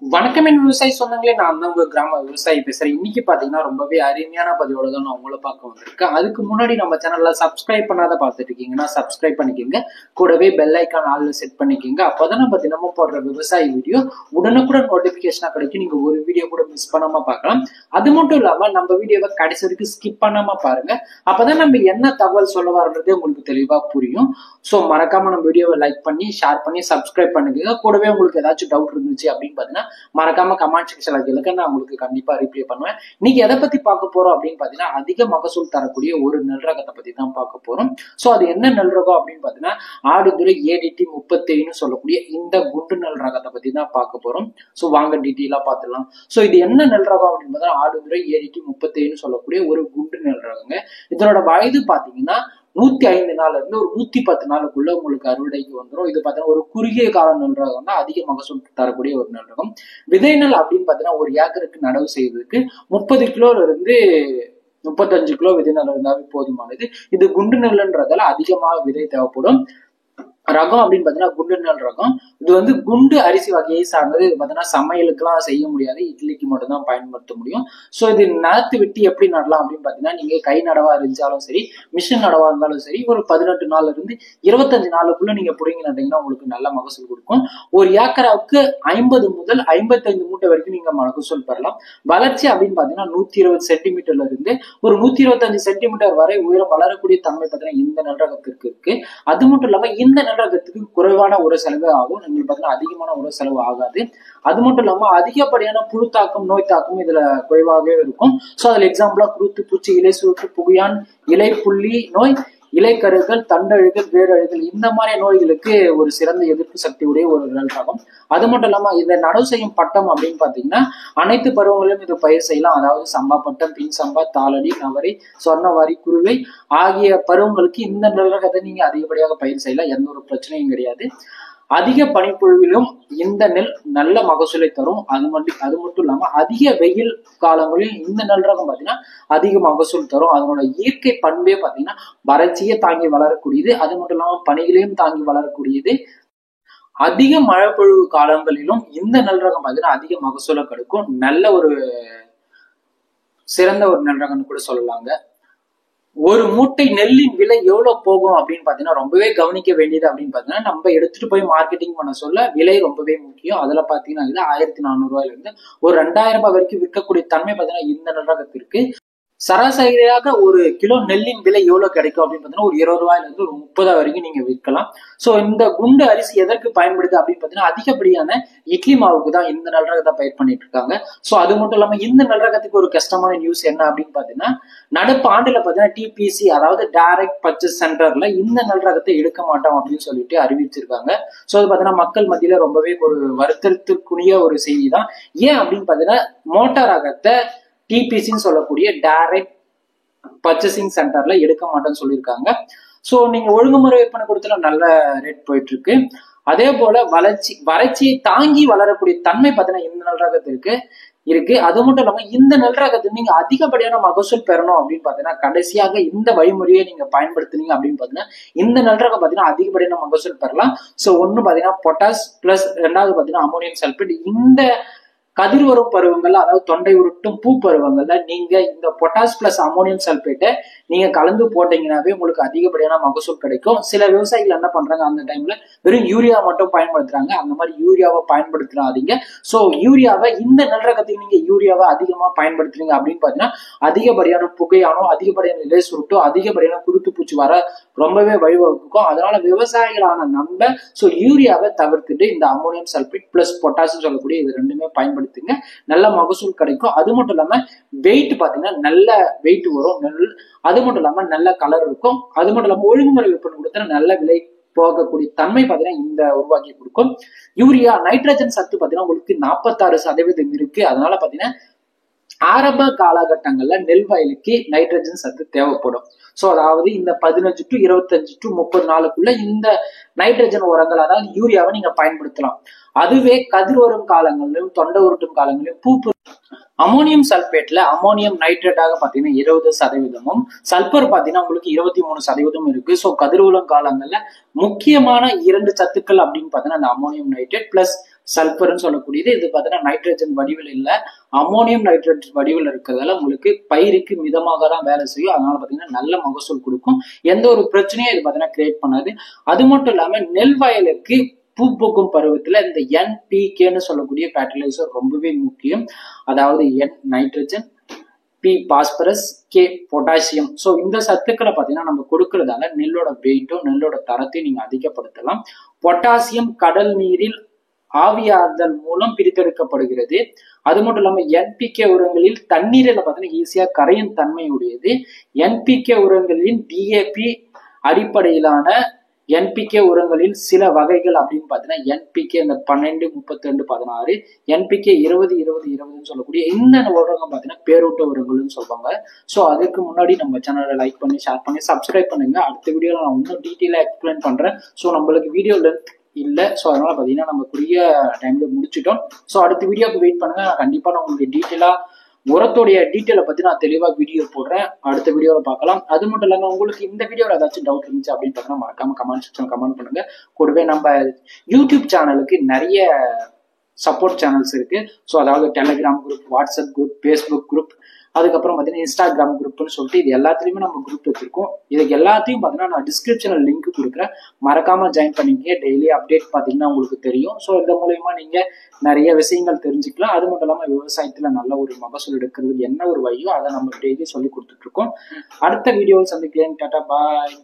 வணக்கம் என் விவசாயி சொந்தங்களே, நான் தான் உங்க கிராம விவசாயி பேசுறேன். இன்னைக்கு பாத்தீங்கன்னா ரொம்பவே அருமையான பதிவோட தான் நான் உங்களை பார்க்க வந்திருக்கேன். அதுக்கு முன்னாடி நம்ம சேனல்ல சப்ஸ்கிரைப் பண்ணாத பார்த்துட்டு இருக்கீங்கன்னா சப்ஸ்கிரைப் பண்ணிக்கோங்க. கூடவே பெல் ஐக்கான் ஆல்ல செட் பண்ணிக்கோங்க. அப்பதான் நம்ம தினமும் போடுற விவசாய வீடியோ உடனுக்குடன் நோட்டிபிகேஷனா கிடைக்கும். நீங்க ஒரு வீடியோ கூட மிஸ் பண்ணாம பார்க்கலாம். அது மட்டும் இல்லாம நம்ம வீடியோவை கடைசி வரைக்கும் ஸ்கிப் பண்ணாம பாருங்க. அப்பதான் நம்ம என்ன தகவல் சொல்ல வர்றதே உங்களுக்கு தெளிவா புரியும். சோ மறக்காம நம்ம வீடியோவை லைக் பண்ணி ஷேர் பண்ணி சப்ஸ்கிரைப் பண்ணிக்கோங்க. கூடவே உங்களுக்கு ஏதாச்சும் டவுட் இருந்துச்சு அப்படின்னு பாத்தீங்கன்னா மறக்காம கமெண்ட் செக்ஷன்ல கேளுங்க, நான் உங்களுக்கு கண்டிப்பா ரிப்ளை பண்ணுவேன். இன்னைக்கு எதை பத்தி பார்க்க போறோம் அப்படின்னு பாத்தீங்கன்னா அதிக மகசூல் தரக்கூடிய ஒரு நெல் ரகத்தை பத்தி தான் பார்க்க போறோம். சோ அது என்ன நெல் ரகம் அப்படின்னு பாத்தீங்கன்னா ஆடுதுறை ADT 37 சொல்லக்கூடிய இந்த குண்டு நெல் ரகத்தை பத்தி தான் பார்க்க போறோம். சோ வாங்க டீட்டெயிலா பார்த்துடலாம். சோ இது என்ன நெல் ரகம் அப்படின்னு பார்த்தா ஆடுதுறை ADT 37 சொல்லக்கூடிய ஒரு குண்டு நெல் ரகங்க. இதனோட வயது பாத்தீங்கன்னா 105 நாள்ல இருந்து ஒரு 110 நாளுக்குள்ள உங்களுக்கு அறுவடைக்கு வந்துடும். இது பாத்தீங்கன்னா ஒரு குறுகிய கால நெல் ரகம் தான், அதிக மகசூல் தரக்கூடிய ஒரு நெல் ரகம். விதை நெல் அப்படின்னு பாத்தீங்கன்னா ஒரு ஏக்கருக்கு நடவு செய்வதற்கு 30 கிலோல இருந்து 35 கிலோ விதை நெல் இருந்தாவே போதுமானது. இது குண்டு நெல்ன்றதால அதிகமாக விதை தேவைப்படும். ரகம் அப்படின்னு பாத்தீங்கன்னா குண்டு நெல் ரகம். இது வந்து குண்டு அரிசி வகையை சார்ந்தது. இது பாத்தீங்கன்னா சமையலுக்குலாம் செய்ய முடியாது, இட்லிக்கு மட்டும் தான் பயன்படுத்த முடியும். சோ இது நிலத்து வெட்டி எப்படி நடலாம் அப்படின்னு பாத்தீங்கன்னா நீங்க கை நடவா இருந்தாலும் சரி, மிஷின் நடவா இருந்தாலும் சரி, ஒரு 18 நாள்ல இருந்து 25 நாளுக்குள்ள நீங்க புடுங்கி நட்டீங்கன்னா உங்களுக்கு நல்ல மகசூல் கொடுக்கும். ஒரு ஏக்கராவுக்கு 50 முதல் 55 மூட்டை வரைக்கும் நீங்க மகசூல் பெறலாம். வளர்ச்சி அப்படின்னு பாத்தீங்கன்னா 120 சென்டிமீட்டர்ல இருந்து ஒரு 125 சென்டிமீட்டர் வரை உயரம் வளரக்கூடிய தன்மை பாத்தீங்கன்னா இந்த நெல் ரகத்திற்கு இருக்கு. அது மட்டும் இல்லாம இந்த நெல்ரகத்துக்கு குறைவான ஒரு செலவு ஆகும், உங்களுக்கு பார்த்தீங்கன்னா அதிகமான ஒரு செலவு ஆகாது. அது மட்டும் இல்லாம அதிகப்படியான புழு தாக்கம் நோய் தாக்கம் இதுல குறைவாகவே இருக்கும். ஸோ அதுல எக்ஸாம்பிளா குருத்து பூச்சி, இலை சுருட்டு, புகையான், இலை புள்ளி நோய், இலைக்கருகள், தண்டழுகள், வேரழுகள் இந்த மாதிரி நோய்களுக்கு ஒரு சிறந்த எதிர்ப்பு சக்தி உடைய ஒரு நெல் ரகம். அது மட்டும் இல்லாம இதை நடவு செய்யும் பட்டம் அப்படின்னு பாத்தீங்கன்னா அனைத்து பருவங்களிலும் இது பயிர் செய்யலாம். அதாவது சம்பா பட்டம், பின் சம்பா, தாளடி, நவரை, சொர்ணவாரி, குருவை ஆகிய பருவங்களுக்கு இந்த நெல் ரகத்தை நீங்க அதிகப்படியாக பயிர் செய்யலாம், எந்த ஒரு பிரச்சனையும் கிடையாது. அதிக பனிப்பொழிவிலும் இந்த நெல் நல்ல மகசூலை தரும். அது மட்டும் இல்லாம அதிக வெயில் காலங்களில் இந்த நெல் ரகம் பாத்தீங்கன்னா அதிக மகசூல் தரும். அதனோட இயற்கை பண்பே பாத்தீங்கன்னா வறட்சியை தாங்கி வளரக்கூடியது. அது மட்டும் இல்லாம பனிகளையும் தாங்கி வளரக்கூடியது. அதிக மழை பொழிவு காலங்களிலும் இந்த நெல் ரகம் பாத்தீங்கன்னா அதிக மகசூலை கிடைக்கும். நல்ல ஒரு சிறந்த ஒரு நெல் ரகம்னு கூட சொல்லலாங்க. ஒரு மூட்டை நெல்லின் விலை எவ்வளவு போகும் அப்படின்னு பாத்தீங்கன்னா ரொம்பவே கவனிக்க வேண்டியது அப்படின்னு பாத்தீங்கன்னா நம்ம எடுத்துட்டு போய் மார்க்கெட்டிங் பண்ண சொல்ல விலை ரொம்பவே முக்கியம். அதுல பாத்தீங்கன்னா இது 1400 ரூபாயில இருந்து ஒரு 2000 ரூபாய் வரைக்கும் விற்கக்கூடிய தன்மை பாத்தீங்கன்னா இந்த நெல் ரகத்திற்கு. சராசரியாக ஒரு கிலோ நெல்லின் விலை எவ்வளவு கிடைக்கும் அப்படின்னு பாத்தீங்கன்னா ஒரு 20 ரூபாயில இருந்து ஒரு 30 வரைக்கும் நீங்க விற்கலாம். சோ இந்த குண்டு அரிசி எதற்கு பயன்படுது அப்படின்னு பாத்தீங்கன்னா அதிகப்படியான இட்லி மாவுக்கு தான் இந்த நெல் ரகத்தை பயிர் பண்ணிட்டு இருக்காங்க. சோ அது மட்டும் இல்லாம இந்த நெல் ரகத்துக்கு ஒரு கஷ்டமான நியூஸ் என்ன அப்படின்னு பாத்தீங்கன்னா நடப்பு ஆண்டுல பாத்தீங்கன்னா TPC அதாவது டைரக்ட் பர்ச்சேஸ் சென்டர்ல இந்த நெல் ரகத்தை எடுக்க மாட்டோம் அப்படின்னு சொல்லிட்டு அறிவிச்சிருக்காங்க. சோ அது பாத்தீங்கன்னா மக்கள் மத்தியில ரொம்பவே ஒரு வருத்தத்துக்குரிய ஒரு செய்தி தான். ஏன் அப்படின்னு பாத்தீங்கன்னா மோட்டார் ரகத்தை TPCன்னு சொல்லக்கூடிய டைரக்ட் பர்ச்சேசிங் சென்டர்ல எடுக்க மாட்டேன்னு சொல்லியிருக்காங்க. சோ நீங்க ஒழுங்குமுறை விற்பனை கொடுத்தா நல்ல ரேட் போயிட்டு இருக்கு. அதே போல வறட்சியை தாங்கி வளரக்கூடிய தன்மை பார்த்தீங்கன்னா இந்த நெல் ரகத்திற்கு இருக்கு. அது மட்டும் இல்லாம இந்த நெல் ரகத்தை நீங்க அதிகப்படியான மகசூல் பெறணும் அப்படின்னு பாத்தீங்கன்னா கடைசியாக இந்த வழிமுறையை நீங்க பயன்படுத்தினீங்க அப்படின்னு பாத்தீங்கன்னா இந்த நெல் ரகம் பாத்தீங்கன்னா அதிகப்படியான மகசூல் பெறலாம். சோ ஒண்ணு பாத்தீங்கன்னா பொட்டாஸ் பிளஸ் ரெண்டாவது பாத்தீங்கன்னா அமோனியம் சல்பேட். இந்த கதிர் வரும் பருவங்கள்ல அதாவது தொண்டை உருட்டும் பூ பருவங்கள்ல நீங்க இந்த பொட்டாஸ் பிளஸ் அமோனியம் சல்பேட்டை நீங்க கலந்து போட்டீங்கன்னாவே உங்களுக்கு அதிகப்படியான மகசூல் கிடைக்கும். சில விவசாயிகள் என்ன பண்றாங்க அந்த டைம்ல வெறும் யூரியா மட்டும் பயன்படுத்துறாங்க. அந்த மாதிரி யூரியாவை பயன்படுத்துறாதீங்க. சோ யூரியாவை இந்த நெல் ரகத்துக்கு நீங்க யூரியாவை அதிகமா பயன்படுத்துறீங்க அப்படின்னு பாத்தீங்கன்னா அதிகப்படியான புகையானோ, அதிகப்படியான இலை சுருட்டோ, அதிகப்படியான குருத்து பூச்சி வர ரொம்பவே வழிவகுக்கும். அதனால விவசாயிகளான நம்ம சோ யூரியாவை தவிர்த்துட்டு இந்த அமோனியம் சல்பேட் பிளஸ் பொட்டாசியம் சொல்லக்கூடிய இது ரெண்டுமே பயன்படுத்துங்க, நல்ல மகசூல் கிடைக்கும். அது மட்டும் இல்லாம வெயிட் பாத்தீங்கன்னா நல்ல வெயிட் வரும் நெல். அது மட்டும் இல்லாம நல்ல கலர் இருக்கும். அது மட்டும் இல்லாம ஒழுங்குமுறை விற்பனை கொடுத்தா நல்ல விலை போகக்கூடிய தன்மை பாத்தீங்கன்னா இந்த உருவாக்கி கொடுக்கும். யூரியா நைட்ரஜன் சத்து பாத்தீங்கன்னா உங்களுக்கு 46% இருக்கு. அதனால பாத்தீங்கன்னா ஆரம்ப காலகட்டங்கள்ல நெல் வயலுக்கு நைட்ரஜன் சத்து தேவைப்படும். சோ அதாவது இந்த 15 to 25 to 30 நாளுக்குள்ள இந்த நைட்ரஜன் உரங்கள் அதாவது யூரியாவை நீங்க பயன்படுத்தலாம். அதுவே கதிர் வரும் காலங்களிலும் தொண்டை உருட்டும் காலங்களிலும் பூ அமோனியம் சல்பேட்ல அமோனியம் நைட்ரேட்டாக பாத்தீங்கன்னா 20%, சல்பர் பாத்தீங்கன்னா உங்களுக்கு 23% இருக்கு. ஸோ கதிர்வூலம் காலங்கள்ல முக்கியமான 2 சத்துக்கள் அப்படின்னு பாத்தீங்கன்னா அந்த அமோனியம் நைட்ரேட் பிளஸ் சல்பர்னு சொல்லக்கூடியது. இது பார்த்தீங்கன்னா நைட்ரஜன் வடிவில் இல்லை, அமோனியம் நைட்ரேட் வடிவில் இருக்கிறதால உங்களுக்கு பயிருக்கு மிதமாக தான் வேலை செய்யும். அதனால பார்த்தீங்கன்னா நல்ல மகசூல் கொடுக்கும். எந்த ஒரு பிரச்சனையும் இது பார்த்தீங்கன்னா கிரியேட் பண்ணாது. அது மட்டும் இல்லாம நெல் வயலுக்கு பூ பூக்கும் பருவத்துல இந்த NPKன்னு சொல்லக்கூடிய ஃபெர்டிலைசர் ரொம்பவே முக்கியம். அதாவது N nitrogen, P phosphorus, K potassium. So இந்த சத்துக்களை பார்த்தீங்கன்னா நம்ம கொடுக்கறதால நெல்லோட வெயிட்டும் நெல்லோட தரத்தையும் நீங்க அதிகப்படுத்தலாம். பொட்டாசியம் கடல் நீரில் ஆவியாதல் மூலம் பிரித்தெடுக்கப்படுகிறது. அது மட்டும் இல்லாம NPK உரங்களில் தண்ணீரில் பார்த்தீங்கன்னா ஈஸியா கரையும் தன்மையுடையது. NPK உரங்களின் DAP அடிப்படையிலான NPK உரங்களில் சில வகைகள் அப்படின்னு பார்த்தீங்கன்னா NPK இந்த 12, 32, 16, NPK 20, 20, 20ன்னு சொல்லக்கூடிய இந்த உரங்கள் பார்த்தீங்கன்னா பேரூட்ட உரங்கள்னு சொல்லுவாங்க. ஸோ அதுக்கு முன்னாடி நம்ம சேனலை லைக் பண்ணி ஷேர் பண்ணி சப்ஸ்கிரைப் பண்ணுங்க. அடுத்த வீடியோவில் நான் இன்னும் டீட்டெயிலாக எக்ஸ்பிளைன் பண்றேன். ஸோ நம்மளுக்கு வீடியோ லென்த் இல்லை, ஸோ அதனால பார்த்தீங்கன்னா நம்ம குறுகிய டைம்ல முடிச்சிட்டோம். ஸோ அடுத்த வீடியோக்கு வெயிட் பண்ணுங்க. நான் கண்டிப்பாக நான் உங்களுக்கு டீட்டெயிலாக உரத்தோடைய டீட்டெயிலை பற்றி நான் தெளிவாக வீடியோ போடுறேன். அடுத்த வீடியோவில் பார்க்கலாம். அது மட்டும் இல்லாமல் உங்களுக்கு இந்த வீடியோவில் ஏதாச்சும் டவுட் இருந்துச்சு அப்படின்னு பார்த்தீங்கன்னா மறக்காம கமெண்ட் செக்ஷன் கமெண்ட் பண்ணுங்க. கூடவே நம்ம யூடியூப் சேனலுக்கு நிறைய சப்போர்ட் சேனல்ஸ் இருக்கு. ஸோ அதாவது Telegram group, WhatsApp group, Facebook group, அதுக்கப்புறம் பார்த்தீங்கன்னா இன்ஸ்டாகிராம் குரூப்னு சொல்லிட்டு இது எல்லாத்துலேயுமே நம்ம குரூப் வச்சிருக்கோம். இதுக்கு எல்லாத்தையும் பார்த்தீங்கன்னா நான் டிஸ்கிரிப்ஷனில் லிங்க் கொடுக்குறேன். மறக்காம ஜாயின் பண்ணிக்க. டெய்லி அப்டேட் பார்த்தீங்கன்னா உங்களுக்கு தெரியும். ஸோ இந்த மூலயமா நீங்க நிறைய விஷயங்கள் தெரிஞ்சுக்கலாம். அது மட்டும் இல்லாமல் விவசாயத்துல நல்ல ஒரு மகசூல் எடுக்கிறதுக்கு என்ன ஒரு வழியோ அதை நம்ம டெய்லி சொல்லி கொடுத்துட்டு இருக்கோம். அடுத்த வீடியோவில் சந்திக்கிறேன். டாடா பாய்.